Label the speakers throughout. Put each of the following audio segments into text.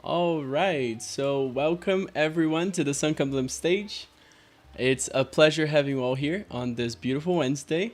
Speaker 1: All right, so welcome everyone to the Sunken stage. It's a pleasure having you all here on this beautiful Wednesday.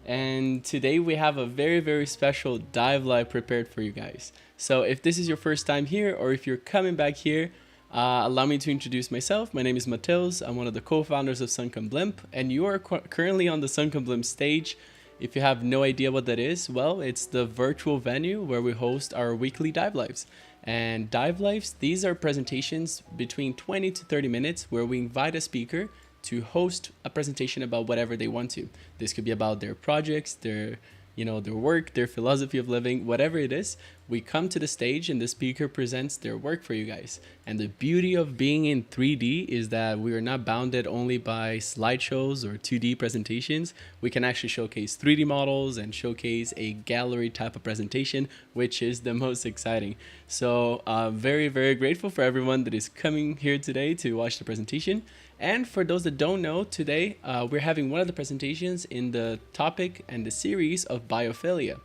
Speaker 1: And today we have a very, very special dive live prepared for you guys. So if this is your first time here or if you're coming back here, allow me to introduce myself. My name is Mateus. I'm one of the co-founders of Sunken Blimp, and you are currently on the Sunken Blimp stage. If you have no idea what that is, well, it's the virtual venue where we host our weekly dive lives. And dive lives, these are presentations between 20 to 30 minutes where we invite a speaker to host a presentation about whatever they want to. This could be about their projects, their work, their philosophy of living, whatever it is. We come to the stage and the speaker presents their work for you guys. And the beauty of being in 3D is that we are not bounded only by slideshows or 2D presentations. We can actually showcase 3D models and showcase a gallery type of presentation, which is the most exciting. So very, very grateful for everyone that is coming here today to watch the presentation. And for those that don't know, today we're having one of the presentations in the topic and the series of biophilia.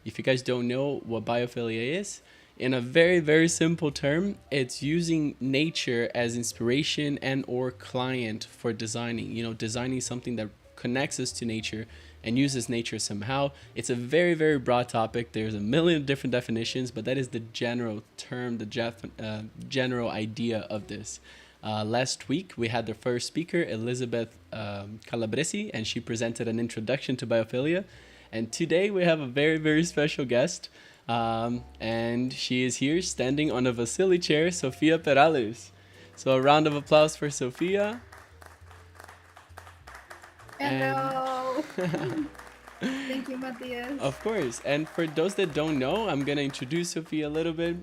Speaker 1: If you guys don't know what biophilia is, in a very, very simple term, it's using nature as inspiration and or client for designing, designing something that connects us to nature and uses nature somehow. It's a very, very broad topic. There's a million different definitions, but that is the general term, the general idea of this. Last week, we had the first speaker, Elizabeth Calabresi, and she presented an introduction to biophilia. And today we have a very, very special guest, and she is here standing on a Vasily chair, Sofia Perales. So a round of applause for Sofia. And
Speaker 2: Hello. Thank you, Matthias.
Speaker 1: of course. And for those that don't know, I'm going to introduce Sofia a little bit.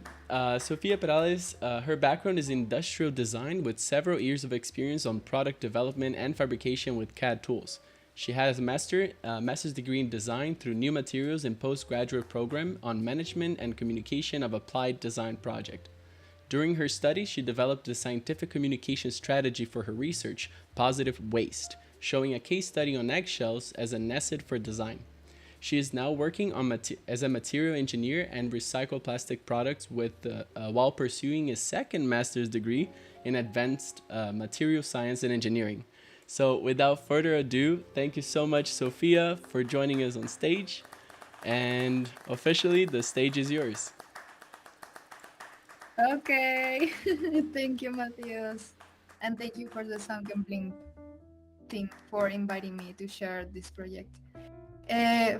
Speaker 1: Sofia Perales, her background is industrial design with several years of experience on product development and fabrication with CAD tools. She has a master's degree in design through new materials and postgraduate program on management and communication of applied design project. During her studies, she developed a scientific communication strategy for her research, positive waste, showing a case study on eggshells as an asset for design. She is now working as a material engineer and recycle plastic products while pursuing a second master's degree in advanced material science and engineering. So without further ado, thank you so much, Sofia, for joining us on stage. And officially, the stage is yours.
Speaker 2: Okay. Thank you, Matthias. And thank you for the Sound Gambling team for inviting me to share this project.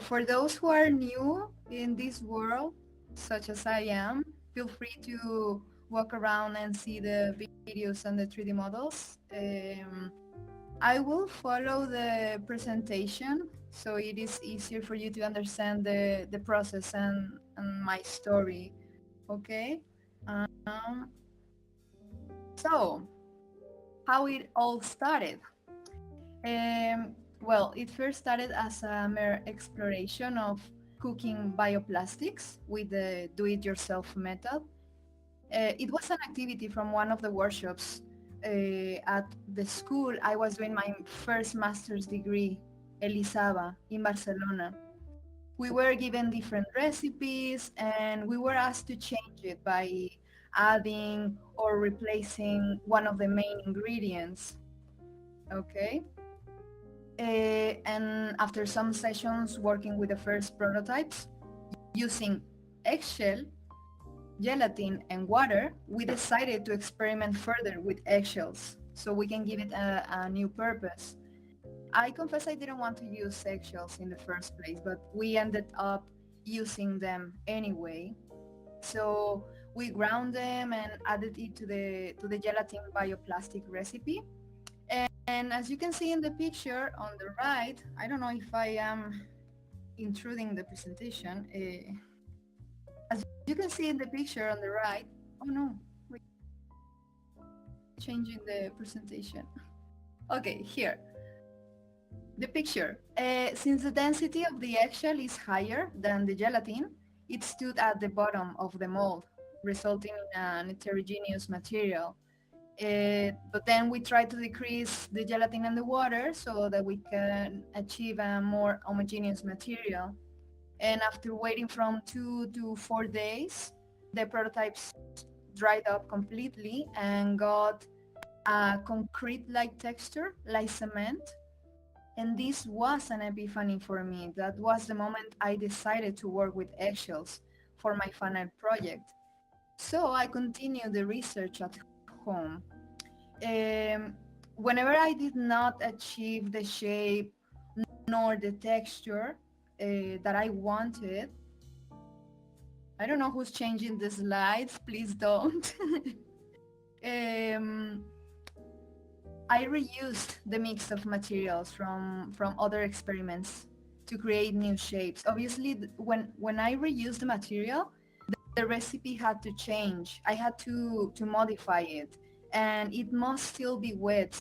Speaker 2: For those who are new in this world, such as I am, feel free to walk around and see the videos and the 3D models. I will follow the presentation so it is easier for you to understand the process and my story. Okay? Um, so, how it all started? Well, it first started as a mere exploration of cooking bioplastics with the do-it-yourself method. It was an activity from one of the workshops at the school. I was doing my first master's degree, Elisaba, in Barcelona. We were given different recipes and we were asked to change it by adding or replacing one of the main ingredients. Okay. And after some sessions working with the first prototypes using eggshell, gelatin, and water, we decided to experiment further with eggshells so we can give it a new purpose. I confess I didn't want to use eggshells in the first place, but we ended up using them anyway. So we ground them and added it to the gelatin bioplastic recipe. And as you can see in the picture on the right, I don't know if I am intruding the presentation. As you can see in the picture on the right, oh no, wait, changing the presentation. Okay, here, the picture. Since the density of the eggshell is higher than the gelatin, it stood at the bottom of the mold, resulting in an heterogeneous material. But then we try to decrease the gelatin and the water so that we can achieve a more homogeneous material. And after waiting from 2 to 4 days, the prototypes dried up completely and got a concrete-like texture, like cement. And this was an epiphany for me. That was the moment I decided to work with eggshells for my final project. So I continued the research at home. Um, Whenever I did not achieve the shape nor the texture that I wanted, I don't know who's changing the slides, please don't. um, I reused the mix of materials from other experiments to create new shapes. Obviously, when I reused the material, the recipe had to change. I had to modify it, and it must still be wet.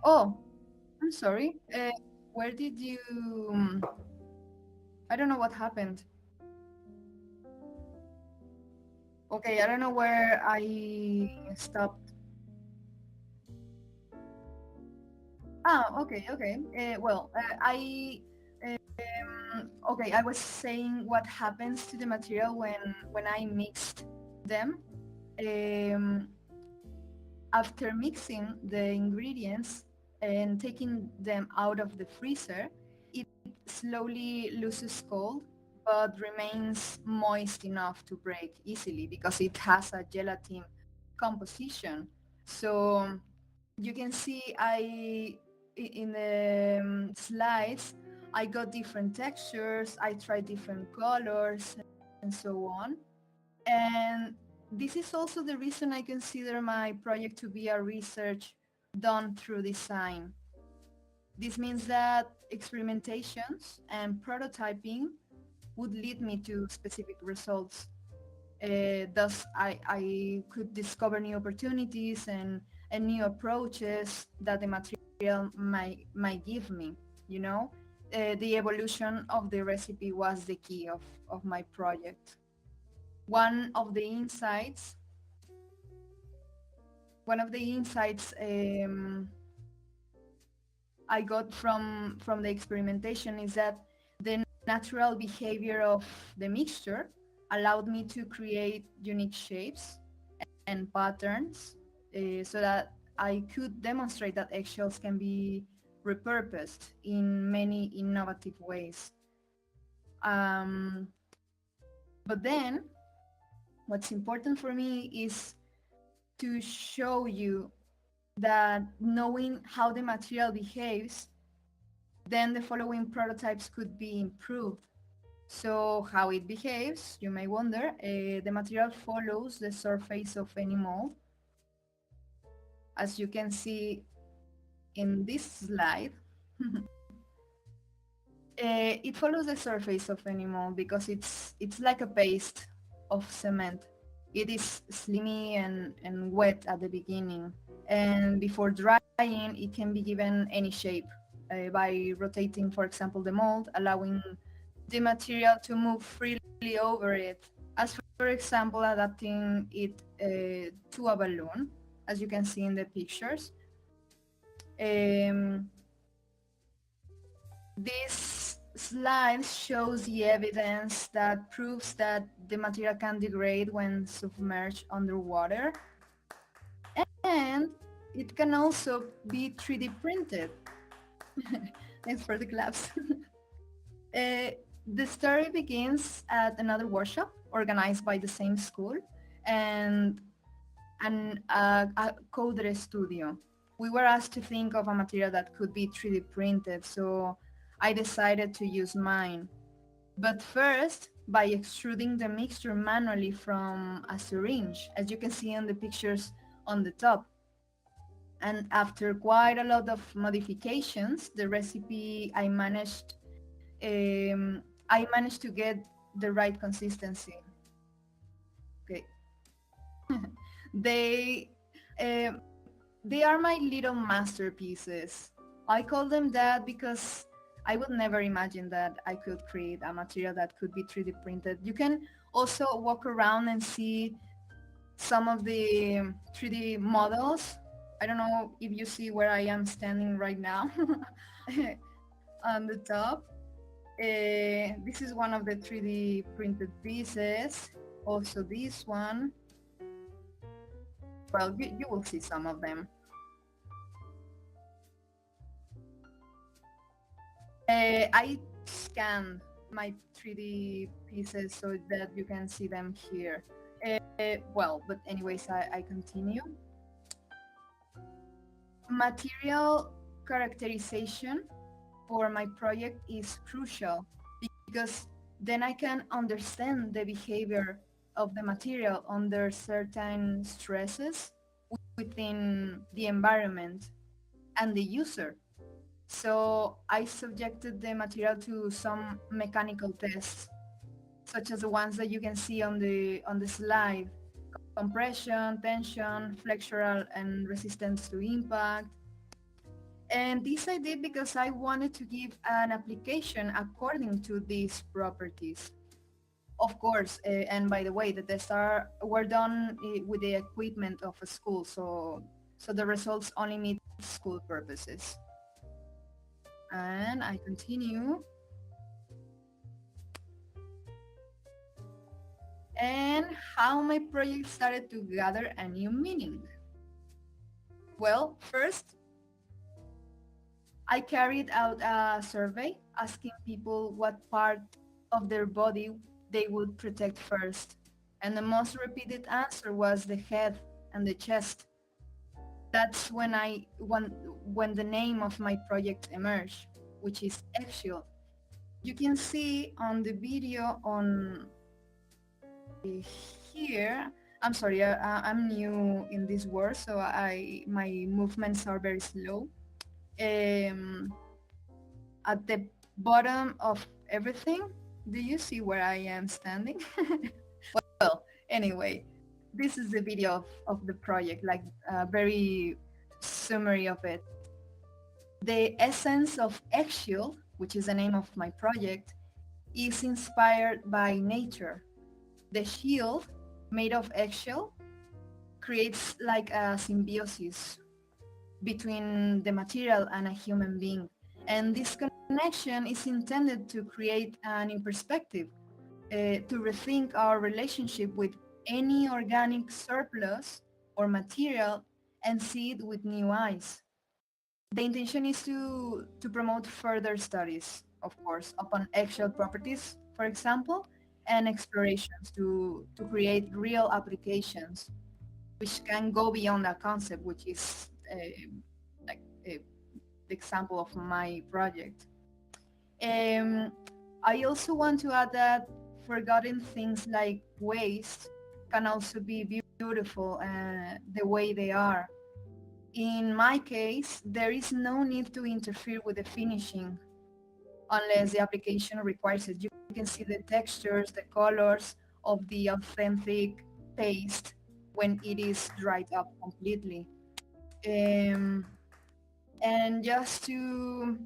Speaker 2: Oh, I'm sorry. Where did you? I don't know what happened. Okay, I don't know where I stopped. Ah, okay, okay. Okay, I was saying what happens to the material when I mixed them. Um, After mixing the ingredients and taking them out of the freezer, it slowly loses cold but remains moist enough to break easily because it has a gelatin composition. So you can see in the slides, I got different textures, I tried different colors and so on. And this is also the reason I consider my project to be a research done through design. This means that experimentations and prototyping would lead me to specific results. Thus, I could discover new opportunities and new approaches that the material might give me, you know? The evolution of the recipe was the key of my project. One of the insights one of the insights I got from the experimentation is that the natural behavior of the mixture allowed me to create unique shapes and patterns so that I could demonstrate that eggshells can be repurposed in many innovative ways. Um, but then, what's important for me is to show you that knowing how the material behaves, then the following prototypes could be improved. So how it behaves, you may wonder, the material follows the surface of any mold. As you can see in this slide, it follows the surface of any mold because it's like a paste of cement. It is slimy and wet at the beginning, and before drying it can be given any shape by rotating, for example, the mold, allowing the material to move freely over it, as for example adapting it to a balloon, as you can see in the pictures. um, this slide shows the evidence that proves that the material can degrade when submerged underwater, and it can also be 3D printed. Thanks for the claps. The story begins at another workshop organized by the same school and a coder studio. We were asked to think of a material that could be 3D printed, so I decided to use mine. But first, by extruding the mixture manually from a syringe, as you can see in the pictures on the top. And after quite a lot of modifications, the recipe I managed to get the right consistency. Okay, they they are my little masterpieces. I call them that because I would never imagine that I could create a material that could be 3D printed. You can also walk around and see some of the 3D models. I don't know if you see where I am standing right now on the top. This is one of the 3D printed pieces. Also this one. Well, you will see some of them. I scanned my 3D pieces so that you can see them here. Well, but anyways, I continue. Material characterization for my project is crucial because then I can understand the behavior of the material under certain stresses within the environment and the user. So I subjected the material to some mechanical tests, such as the ones that you can see on the slide: compression, tension, flexural, and resistance to impact. And this I did because I wanted to give an application according to these properties. Of course, and by the way, the tests were done with the equipment of a school, so the results only meet school purposes. And I continue. And how my project started to gather a new meaning. Well, first, I carried out a survey asking people what part of their body they would protect first. And the most repeated answer was the head and the chest. That's when the name of my project emerged, which is Eggshield. You can see on the video on here. I'm sorry, I'm new in this word, so my movements are very slow. Um, at the bottom of everything, do you see where I am standing? Well, anyway, this is the video of the project, like a very summary of it. The essence of Eggshell, which is the name of my project, is inspired by nature. The shield, made of eggshell, creates like a symbiosis between the material and a human being. And this connection is intended to create a new perspective, to rethink our relationship with any organic surplus or material and see it with new eyes. The intention is to promote further studies, of course, upon eggshell properties, for example, and explorations to create real applications which can go beyond that concept, which is like the example of my project. Um, I also want to add that forgotten things like waste can also be beautiful the way they are. In my case, there is no need to interfere with the finishing unless the application requires it. You can see the textures, the colors of the authentic paste when it is dried up completely. Um, and just to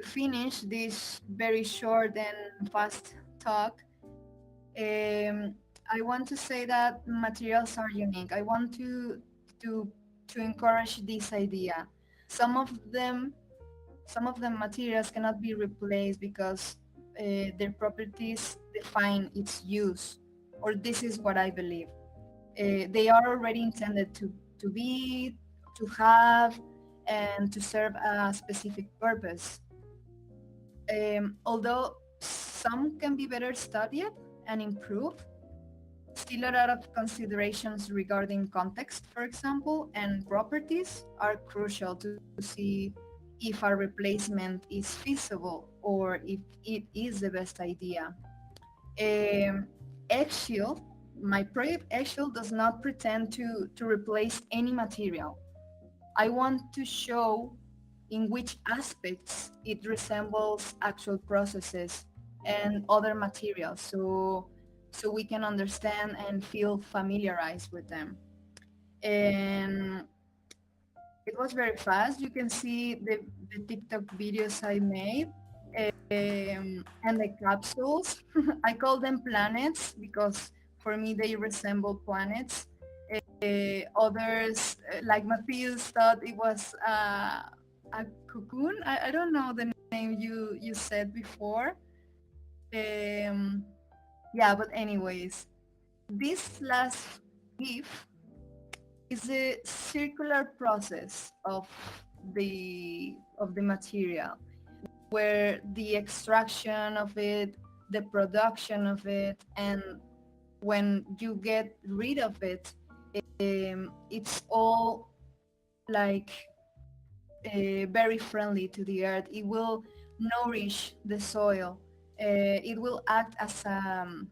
Speaker 2: finish this very short and fast talk, I want to say that materials are unique. I want to to encourage this idea. Some of them some of the materials cannot be replaced because their properties define its use, or this is what I believe. They are already intended to be, to have, and to serve a specific purpose. Although some can be better studied and improved, still a lot of considerations regarding context, for example, and properties are crucial to see if a replacement is feasible or if it is the best idea. Um, Eggshell, my project Eggshell does not pretend to replace any material. I want to show in which aspects it resembles actual processes and other materials so we can understand and feel familiarized with them. And it was very fast. You can see the TikTok videos I made. And the capsules, I call them planets because for me they resemble planets. Others, like Matthias, thought it was a cocoon. I don't know the name you said before. Um, yeah, but anyways, this last leaf is a circular process of the material where the extraction of it, the production of it, and when you get rid of it, it's all like very friendly to the earth. It will nourish the soil. It will act as an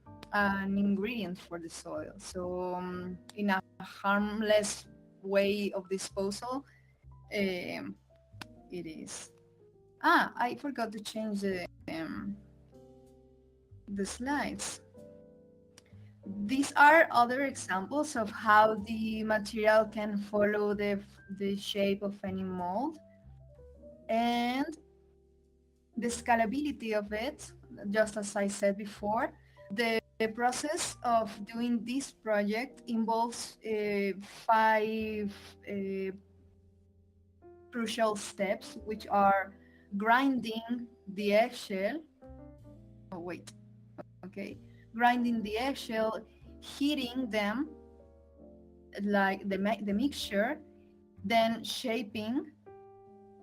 Speaker 2: ingredient for the soil. So in a harmless way of disposal, um, it is. Ah, I forgot to change the slides. These are other examples of how the material can follow the shape of any mold and the scalability of it, just as I said before. The process of doing this project involves five uh, crucial steps, which are grinding the eggshell. Oh, wait, okay. Grinding the eggshell, heating them like the mixture, then shaping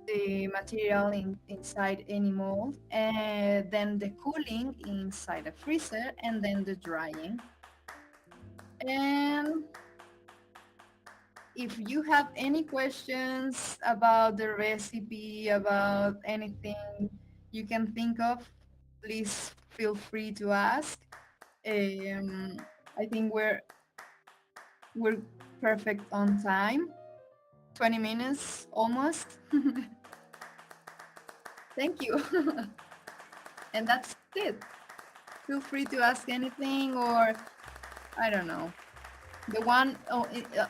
Speaker 2: the material inside any mold, and then the cooling inside a freezer, and then the drying. And if you have any questions about the recipe, about anything you can think of, please feel free to ask. I think we're perfect on time. 20 minutes almost. Thank you. And that's it. Feel free to ask anything, or I don't know. The one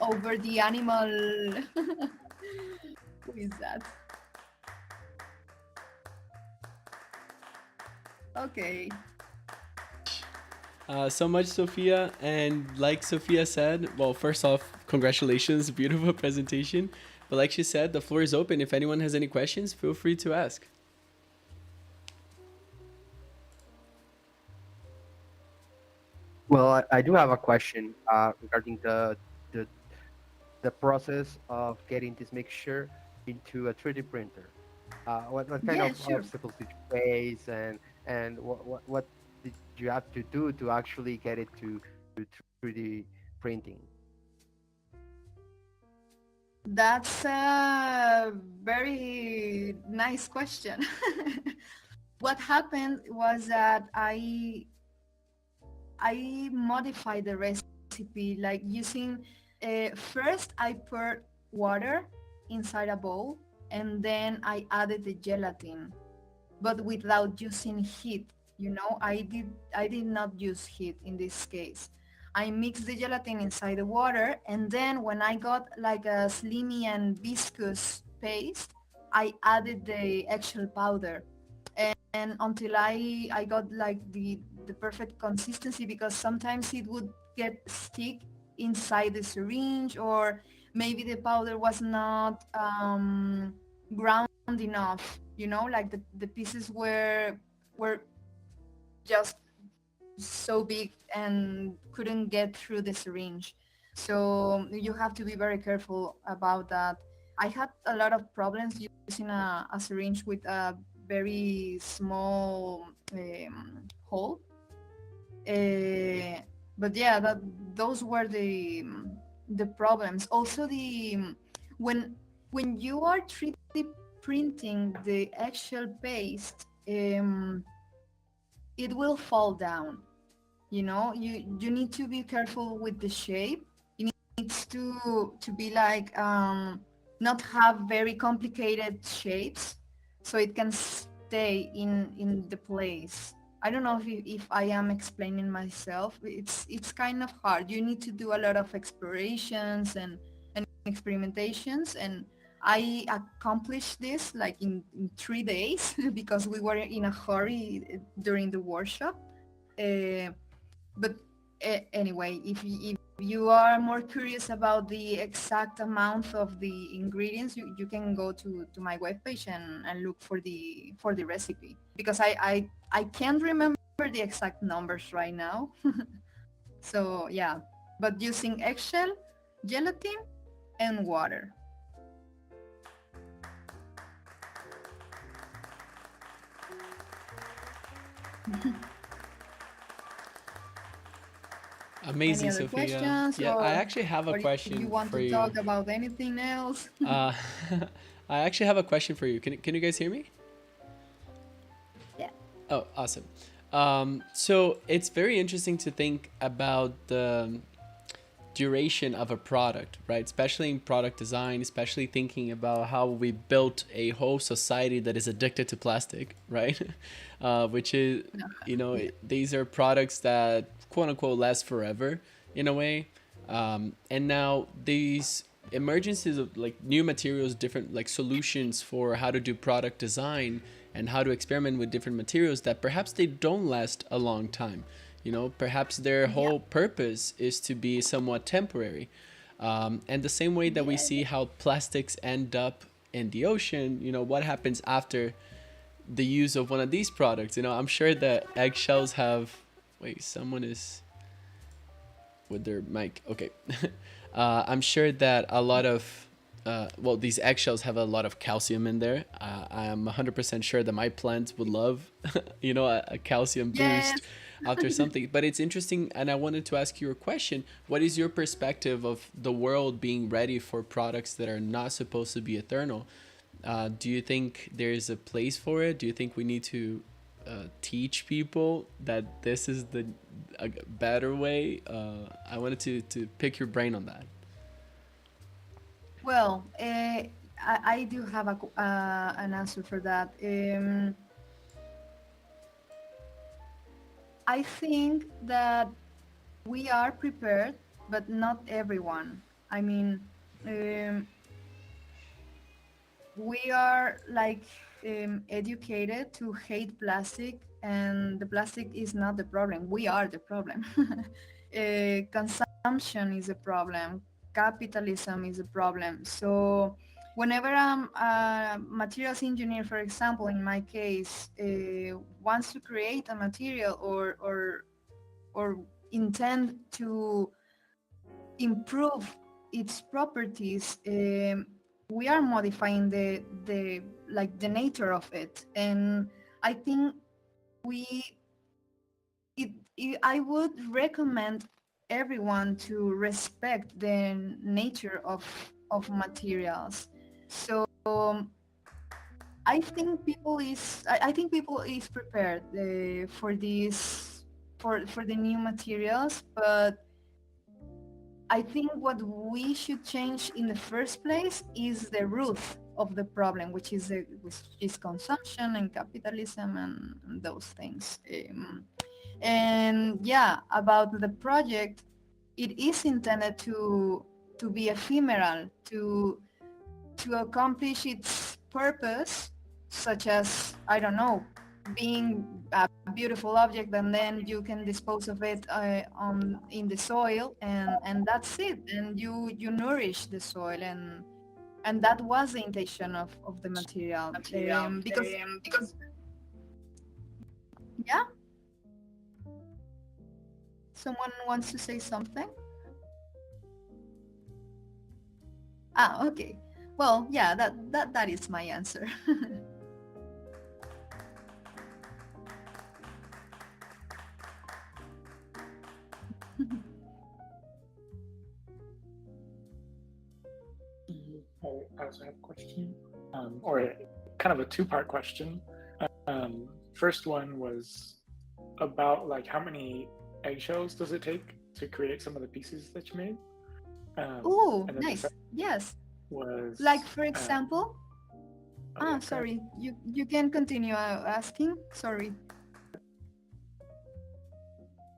Speaker 2: over the animal. Who is that? Okay.
Speaker 1: So much, Sofia. And like Sofia said, well, first off, congratulations, beautiful presentation. But like she said, the floor is open. If anyone has any questions, feel free to ask.
Speaker 3: Well, I do have a question regarding the the process of getting this mixture into a 3D printer. What kind
Speaker 2: Yeah,
Speaker 3: of
Speaker 2: sure.
Speaker 3: obstacles did you face, and what did you have to do to actually get it to 3D printing?
Speaker 2: That's a very nice question. What happened was that I modified the recipe like using first I poured water inside a bowl and then I added the gelatin, but without using heat. I did not use heat in this case. I mixed the gelatin inside the water, and then when I got like a slimy and viscous paste, I added the eggshell powder, and until I got like the perfect consistency, because sometimes it would get stick inside the syringe, or maybe the powder was not ground enough, like the pieces were just so big and couldn't get through the syringe. So you have to be very careful about that. I had a lot of problems using a syringe with a very small hole. Uh, but yeah, those were the problems. Also, when when you are 3D printing the eggshell paste, it will fall down. You need to be careful with the shape. It needs to be like not have very complicated shapes, so it can stay in the place. I don't know if I am explaining myself. It's kind of hard. You need to do a lot of explorations and experimentations, and I accomplished this like in 3 days because we were in a hurry during the workshop. Uh, but anyway, if you are more curious about the exact amount of the ingredients, you can go to my webpage and look for the recipe because I can't remember the exact numbers right now. So yeah, but using eggshell, gelatin, and water. Any
Speaker 1: Amazing,
Speaker 2: other
Speaker 1: Sofia.
Speaker 2: questions,
Speaker 1: Yeah, I actually have a
Speaker 2: or if you
Speaker 1: question
Speaker 2: want
Speaker 1: for
Speaker 2: to
Speaker 1: you.
Speaker 2: talk about anything else?
Speaker 1: Uh, I actually have a question for you. Can you guys hear me?
Speaker 2: Yeah.
Speaker 1: Oh, awesome. So it's very interesting to think about the duration of a product, right? Especially in product design, especially thinking about how we built a whole society that is addicted to plastic, right? Which is,
Speaker 2: No. Yeah.
Speaker 1: these are products that quote unquote last forever in a way. And now these emergencies of like new materials, different like solutions for how to do product design and how to experiment with different materials that perhaps they don't last a long time. Perhaps their
Speaker 2: Yeah.
Speaker 1: whole purpose is to be somewhat temporary. And the same way that we
Speaker 2: Yeah.
Speaker 1: see how plastics end up in the ocean, what happens after the use of one of these products? I'm sure that eggshells have. Wait, someone is with their mic. Okay. I'm sure that a lot of well, these eggshells have a lot of calcium in there. I am 100% sure that my plants would love, a calcium
Speaker 2: Yes.
Speaker 1: boost after something. But it's interesting, and I wanted to ask you a question. What is your perspective of the world being ready for products that are not supposed to be eternal? Do you think there's a place for it? Do you think we need to teach people that this is the a better way? I wanted to pick your brain on that.
Speaker 2: Well, I do have an answer for that. I think that we are prepared, but not everyone. I mean, um, we are like educated to hate plastic, and the plastic is not the problem. We are the problem. Consumption is a problem. Capitalism is a problem. So whenever I'm a materials engineer, for example, in my case, wants to create a material or intend to improve its properties, we are modifying the like the nature of it. And I think we I would recommend everyone to respect the nature of materials. So I think people is prepared for this for the new materials, but I think what we should change in the first place is the root of the problem, which is consumption and capitalism and those things. And yeah, about the project, it is intended to be ephemeral, to accomplish its purpose, such as, I don't know, being a beautiful object, and then you can dispose of it on in the soil, and that's it. And you nourish the soil, and that was the intention of the material. Because yeah, someone wants to say something. Ah, okay. Well, yeah, that is my answer.
Speaker 4: I also have a question, or kind of a two-part question. First one was about like how many eggshells does it take to create some of the pieces that you made?
Speaker 2: Oh,
Speaker 4: And then the
Speaker 2: nice.
Speaker 4: second
Speaker 2: Yes. Like
Speaker 4: was,
Speaker 2: for example,
Speaker 4: oh yeah, go ahead.
Speaker 2: sorry, you can continue asking. Sorry.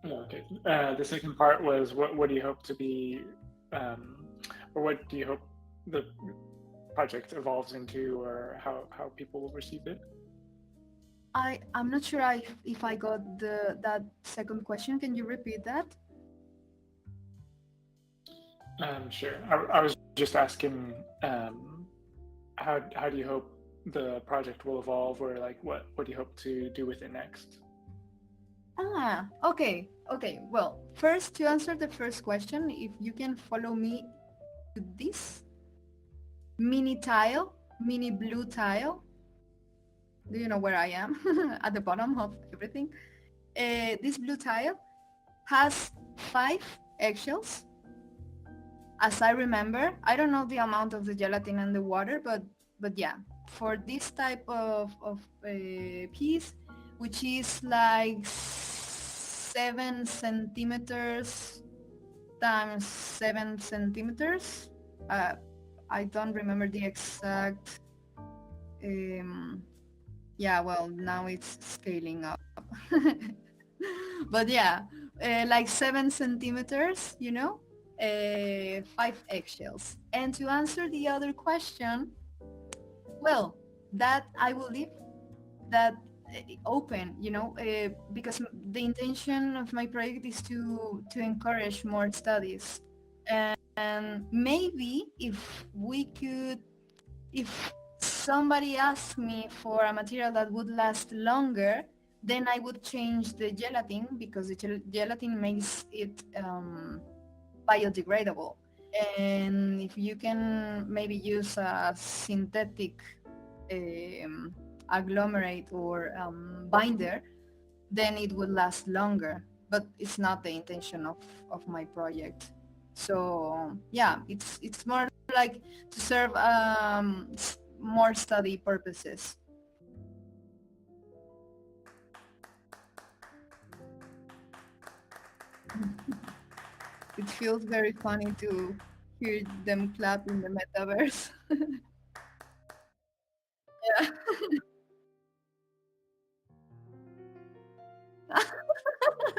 Speaker 4: No, okay. The second part was what do you hope to be, or what do you hope the project evolves into, or how people will receive it?
Speaker 2: I'm not sure if I got that second question. Can you repeat that?
Speaker 4: Sure. I was just asking, how do you hope the project will evolve, or like what do you hope to do with it next?
Speaker 2: Okay. Well, first, to answer the first question, if you can follow me to this mini blue tile. Do you know where I am? At the bottom of everything. This blue tile has 5 eggshells. As I remember, I don't know the amount of the gelatin and the water, but yeah, for this type of piece, which is like 7 centimeters times 7 centimeters. I don't remember the exact. Yeah, well, now it's scaling up. But yeah, like 7 centimeters, 5 eggshells. And to answer the other question, well, that I will leave that open, because the intention of my project is to encourage more studies. And maybe if somebody asked me for a material that would last longer, then I would change the gelatin, because the gelatin makes it biodegradable. And if you can maybe use a synthetic agglomerate or binder, then it would last longer. But it's not the intention of my project. So yeah, it's more like to serve more study purposes. It feels very funny to hear them clap in the metaverse. Yeah.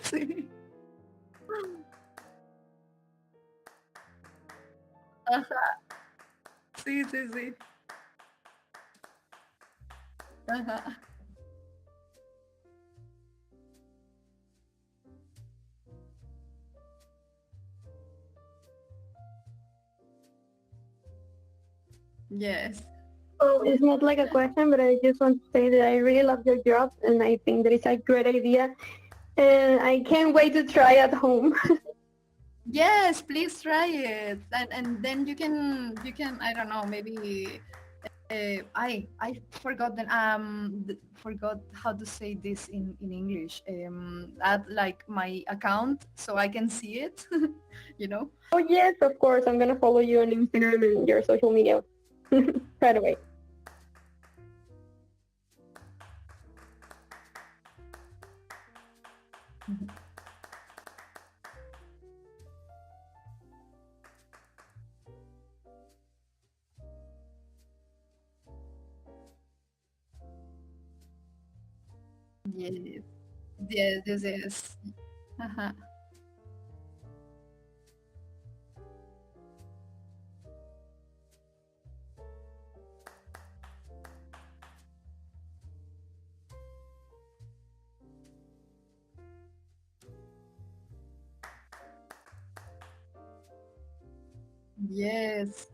Speaker 2: Sí. Ajá. Sí, sí, sí. Ajá. Yes.
Speaker 5: Well, it's not like a question, but I just want to say that I really love your job, and I think that it's a great idea, and I can't wait to try at home.
Speaker 2: Yes, please try it. And then you can I don't know, maybe I forgot forgot how to say this in English. Add like my account so I can see it. you know?
Speaker 5: Oh yes, of course, I'm gonna follow you on Instagram and your social media right away.
Speaker 2: Yes. Yes, yes, yes. Uh-huh. Yes.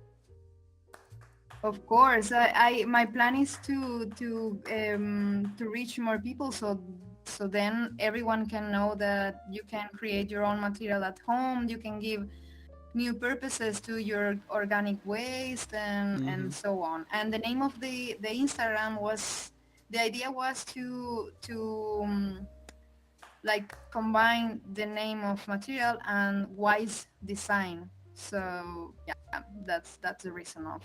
Speaker 2: Of course, I my plan is to reach more people, so then everyone can know that you can create your own material at home. You can give new purposes to your organic waste and
Speaker 1: Mm-hmm.
Speaker 2: so on. And the name of the Instagram was, the idea was to like combine the name of material and wise design. So yeah, that's the reason of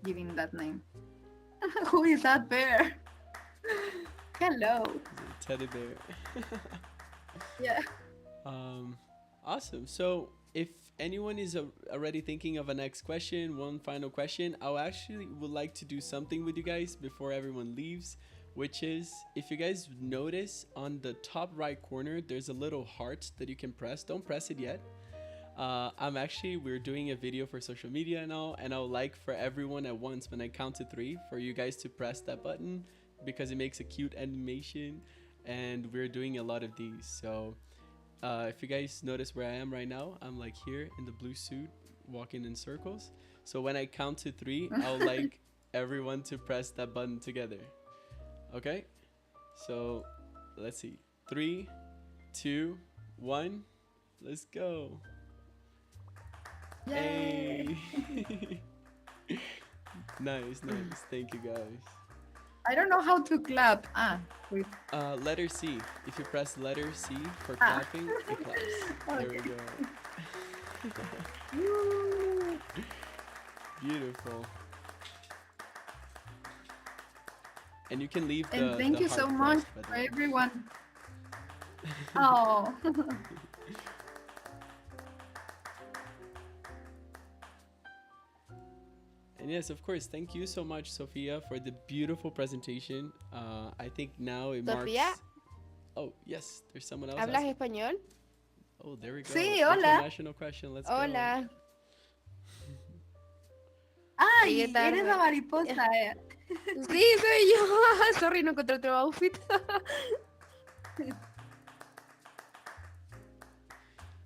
Speaker 2: giving that name. Who is that bear? Hello.
Speaker 1: Teddy bear.
Speaker 2: Yeah.
Speaker 1: Um, awesome. So, if anyone is already thinking of a next question, one final question, I actually would like to do something with you guys before everyone leaves, which is if you guys notice on the top right corner, there's a little heart that you can press. Don't press it yet. We're doing a video for social media now, and I would like for everyone at once, when I count to 3, for you guys to press that button because it makes a cute animation, and we're doing a lot of these. So if you guys notice where I am right now, I'm like here in the blue suit, walking in circles. So when I count to 3, I would like everyone to press that button together. Okay? So let's see. 3, 2, 1. Let's go.
Speaker 2: Yay!
Speaker 1: Hey. Nice. Thank you guys.
Speaker 2: I don't know how to clap. Wait.
Speaker 1: Letter C. If you press letter C for
Speaker 2: Ah.
Speaker 1: clapping, it claps. There we go.
Speaker 2: Woo.
Speaker 1: Beautiful. And you can leave the
Speaker 2: And thank
Speaker 1: the
Speaker 2: you so
Speaker 1: heart
Speaker 2: much
Speaker 1: pressed, by the
Speaker 2: for
Speaker 1: way.
Speaker 2: everyone. Oh.
Speaker 1: And yes, of course, thank you so much, Sofia, for the beautiful presentation. I think now it
Speaker 6: Sofía,
Speaker 1: marks... Oh, yes, there's someone else
Speaker 6: ¿hablas
Speaker 1: asking.
Speaker 6: español?
Speaker 1: Oh, there we go.
Speaker 2: Sí, hola.
Speaker 1: International question, let's go.
Speaker 6: Hola.
Speaker 2: Ay,
Speaker 6: Llegué tarde.
Speaker 2: eres la mariposa.
Speaker 6: Sí, soy yo. Sorry, no encontré otro outfit.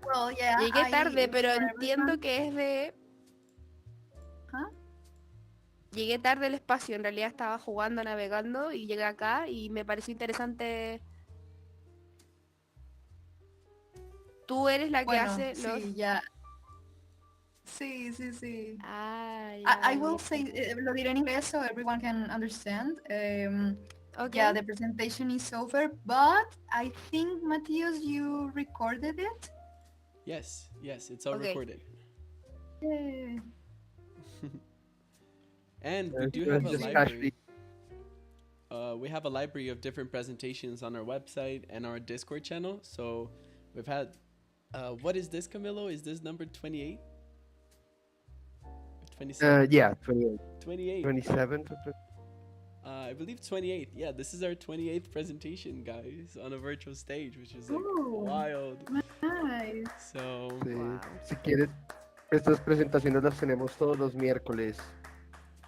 Speaker 2: Well, yeah,
Speaker 6: Llegué tarde, pero
Speaker 2: for
Speaker 6: entiendo
Speaker 2: everyone-
Speaker 6: que es de...
Speaker 2: ¿Ah?
Speaker 6: Llegué tarde al espacio, en realidad estaba jugando, navegando y llegué acá y me pareció interesante. Tú eres la que
Speaker 2: Bueno,
Speaker 6: hace
Speaker 2: sí,
Speaker 6: los...
Speaker 2: ya. Sí.
Speaker 6: Ah,
Speaker 2: I
Speaker 6: ya,
Speaker 2: will
Speaker 6: ya.
Speaker 2: say, lo diré en inglés so everyone can understand.
Speaker 6: Okay.
Speaker 2: Yeah, the presentation is over, but I think, Matthias, you recorded it?
Speaker 1: Yes, it's all
Speaker 6: Okay.
Speaker 1: recorded.
Speaker 2: Yay.
Speaker 1: And we do
Speaker 3: It
Speaker 1: have
Speaker 3: was
Speaker 1: a
Speaker 3: just
Speaker 1: library. We have a library of different presentations on our website and our Discord channel. So we've had... what is this, Camilo? Is this number 28? 27?
Speaker 3: Yeah, 28,
Speaker 1: 28.
Speaker 3: 27.
Speaker 1: I believe 28. Yeah, this is our 28th presentation, guys, on a virtual stage, which is like
Speaker 2: Ooh.
Speaker 1: wild.
Speaker 2: Nice.
Speaker 1: So,
Speaker 3: Sí,
Speaker 6: Wow.
Speaker 3: si quieres, estas presentaciones las tenemos todos los miércoles.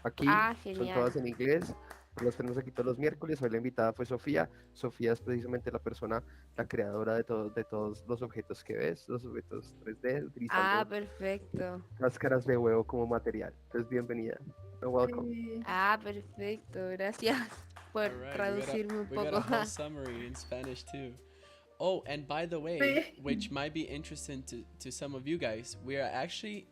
Speaker 3: Aquí
Speaker 6: Ah,
Speaker 3: son
Speaker 6: genial.
Speaker 3: todas en inglés, pero las tenemos aquí todos los miércoles. Hoy la invitada fue Sofía. Sofía es precisamente la persona, la creadora de todos los objetos que ves, los objetos 3D,
Speaker 6: Ah,
Speaker 3: utilizando
Speaker 6: perfecto.
Speaker 3: cáscaras de huevo como material. Entonces, bienvenida. Welcome.
Speaker 2: Sí.
Speaker 6: Ah, perfecto. Gracias por
Speaker 1: all right,
Speaker 6: traducirme un
Speaker 1: we got
Speaker 6: poco.
Speaker 1: a whole summary in Spanish too. Oh, and by the way,
Speaker 2: Sí.
Speaker 1: which might be interesting to some of you guys, we are actually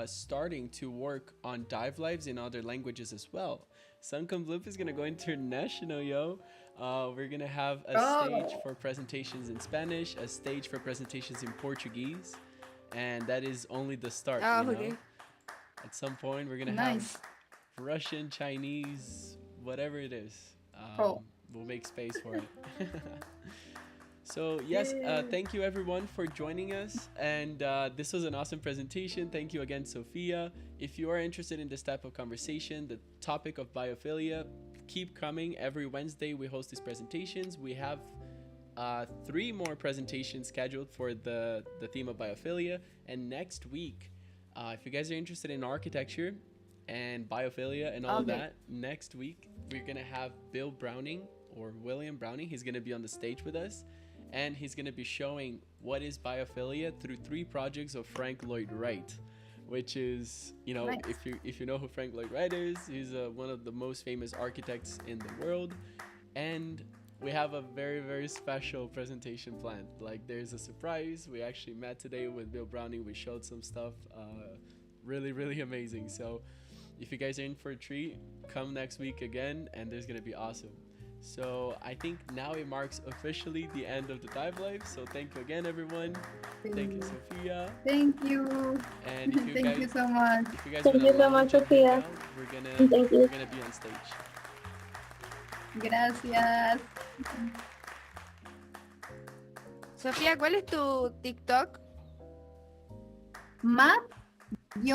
Speaker 1: starting to work on dive lives in other languages as well. Suncom Bloop is gonna go international, yo. We're gonna have a stage
Speaker 2: Oh.
Speaker 1: for presentations in Spanish, a stage for presentations in Portuguese, and that is only the start.
Speaker 6: Oh,
Speaker 1: you know?
Speaker 6: okay.
Speaker 1: At some point, we're gonna
Speaker 2: Nice.
Speaker 1: have Russian, Chinese, whatever it is.
Speaker 2: Oh.
Speaker 1: We'll make space for it. So yes, thank you everyone for joining us, and this was an awesome presentation. Thank you again, Sofia. If you are interested in this type of conversation, the topic of biophilia, keep coming. Every Wednesday we host these presentations. We have 3 more presentations scheduled for the theme of biophilia, and next week, if you guys are interested in architecture and biophilia and all of
Speaker 6: Okay.
Speaker 1: that, next week we're gonna have Bill Browning, or William Browning. He's gonna be on the stage with us, and he's gonna be showing what is biophilia through 3 projects of Frank Lloyd Wright, which is, you know,
Speaker 2: Nice.
Speaker 1: if you know who Frank Lloyd Wright is, he's one of the most famous architects in the world, and we have a very, very special presentation planned. Like, there's a surprise. We actually met today with Bill Browning. We showed some stuff, really, really amazing. So if you guys are in for a treat, come next week again, and there's gonna be awesome. So I think now it marks officially the end of the dive life. So thank you again, everyone. Thank you, Sofia.
Speaker 2: Thank you.
Speaker 1: And if you
Speaker 2: Thank
Speaker 1: guys,
Speaker 2: you so much.
Speaker 1: if you guys
Speaker 5: Thank
Speaker 1: wanna
Speaker 5: you so
Speaker 1: lounge
Speaker 5: much,
Speaker 1: and hang
Speaker 5: Sofia.
Speaker 1: out,
Speaker 5: Thank you.
Speaker 1: we're gonna be on stage.
Speaker 2: Gracias.
Speaker 6: Sofía, ¿cuál es tu TikTok?
Speaker 2: Matt-Y